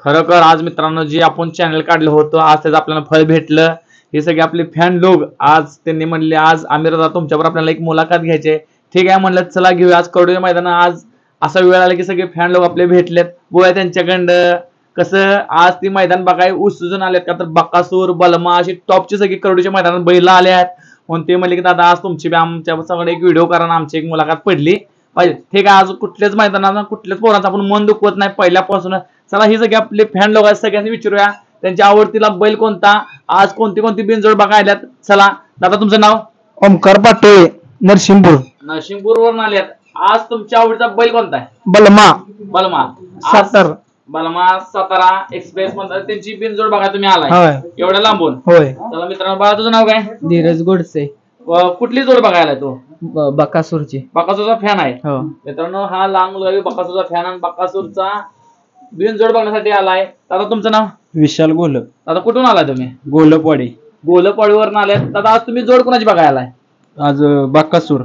खरोखर आज मित्रांनो जे आपण चॅनल काढलं होतं आज त्याचं आपल्याला फळ भेटलं. हे सगळे आपले फॅन लोक आज त्यांनी म्हणले आज आमिर दादा तुमच्यावर आपल्याला एक मुलाखत घ्यायची आहे. ठीक आहे म्हणलं चला घेऊया. आज कडोली मैदानात आज असा वेळ आला की सगळे फॅन लोक आपले भेटलेत. बोया त्यांच्याकडं कसं आज ती मैदान बघाय उत्सुजून आलेत का तर बकासूर बलमा अशी टॉपची सगळी करडूच्या मैदानात बैल आले आहेत. म्हणून ते म्हणले की दादा आज तुमची बी आमच्या सगळं एक व्हिडिओ करा आणि आमची एक मुलाखत पडली पाहिजे. ठीक आहे आज कुठल्याच मैदानात कुठल्याच पोरांचं आपण मन दुखवत नाही पहिल्यापासून. चला ही सगळी आपले फॅन लोक आहेत सगळ्यांनी विचारूया त्यांच्या आवडतीला बैल कोणता आज कोणती कोणती बिनजोड बघायल्यात. चला दादा तुमचं नाव? ओमकार पाटोळे नरसिंहपूर वरून आल्यात. आज तुमच्या आवडीचा बैल कोणता आहे? बलमा बलमा सातार बलमा सातारा एक्सप्रेस म्हणतात त्यांची बिनजोड बघा तुम्ही आलाय होय एवढ्या लांबून. होय चला मित्रांनो बाळा तुझं नाव काय? धीरज गोडसे कुठली जोड बघायला तो? बकासूरची बकासूरचा फॅन आहे. हो मित्रांनो हा लहान मुलगा बकासूरचा फॅन आणि बकासूरचा बिनजोड बघण्यासाठी आलाय. दादा तुमचं नाव? विशाल गोल दादा कुठून आलाय तुम्ही? गोलपवाडी गोलपवाडीवरून आल्यात. दादा आज तुम्ही जोड कोणाची बघायला आलाय? आज बकासूर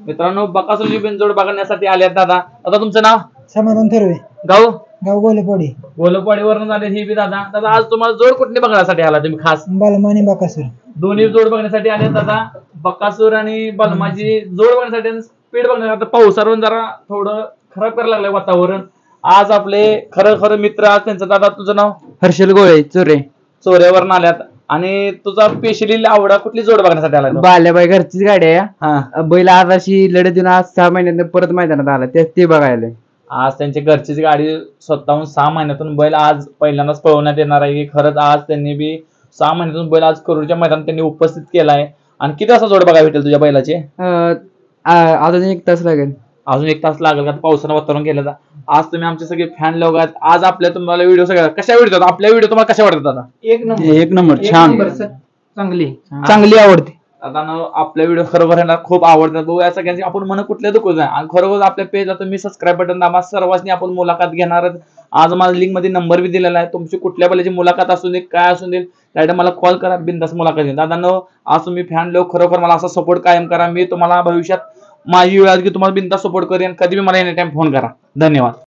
मित्रांनो बकासूरची बिनजोड बघण्यासाठी आल्यात. दादा दादा तुमचं नाव? समाधान थरवे गाव गाव गोलपवाडी गोलपवाडीवरून आले ही बी. दादा दादा आज तुम्हाला जोड कुठली बघण्यासाठी आला तुम्ही खास? बलमा आणि बकासूर दोन्ही जोड बघण्यासाठी आले. दादा बकासूर आणि बलमाची जोड बघण्यासाठी स्पीड बघण्यासाठी पावसावरून जरा थोडं खराब करायला लागलंय वातावरण. आज आपले खरं खरं मित्र आज त्यांचं. दादा तुझं नाव? हर्षल गोळे चोरे चोऱ्यावरून आल्यात. आणि तुझा स्पेशली आवडा कुठली जोड बघण्यासाठी आला? बाल्याबाई घरचीच गाडी आहे हा बैल आज अशी लढत देऊन आज 6 महिन्यात परत मैदानात आला ते बघायला. आज त्यांची घरचीच गाडी स्वतःहून 6 महिन्यातून बैल आज पहिल्यांदाच पळवण्यात येणार आहे. खरंच आज त्यांनी बी 6 महिन्यातून बैल आज करूच्या मैदानात त्यांनी उपस्थित केलाय. आणि किती वाजता जोड बघायला भेटेल तुझ्या बैलाचे? अजून 1 तास लागेल. अजून 1 तास लागेल का? पावसानं वातावरण केलं तर. आज तुम्ही आमचे सगळे फॅन लोक आहेत. आज आपल्या तुम्हाला व्हिडिओ सगळ्या कशा व्हिडिओ आपल्या व्हिडिओ तुम्हाला कशा वाटतात आता? एक नंबर छान चांगली आवडते. आता आपल्या व्हिडिओ खरोखर यांना खूप आवडतात. बघू या सगळ्यांची आपण मन कुठल्या दुखत नाही. आणि खरोखर आपल्या पेजला तुम्ही सबस्क्राईब बटन दाबा. सर्वांनी आपण मुलाखत घेणार. आज माझ्या लिंक मध्ये नंबर बी दिलेला आहे. तुमची कुठल्या बैलाची मुलाखत असू दे काय असू दे त्यासाठी मला कॉल करा. बिनधास्त मुलाखत घ्या. दादा आज तुम्ही फॅन लोक खरोखर मला असा सपोर्ट कायम करा. मी तुम्हाला भविष्यात माझी वेळ की तुम्हाला बिनधास्त सपोर्ट करेन. कधी बी मला एनी टाइम फोन करा. धन्यवाद.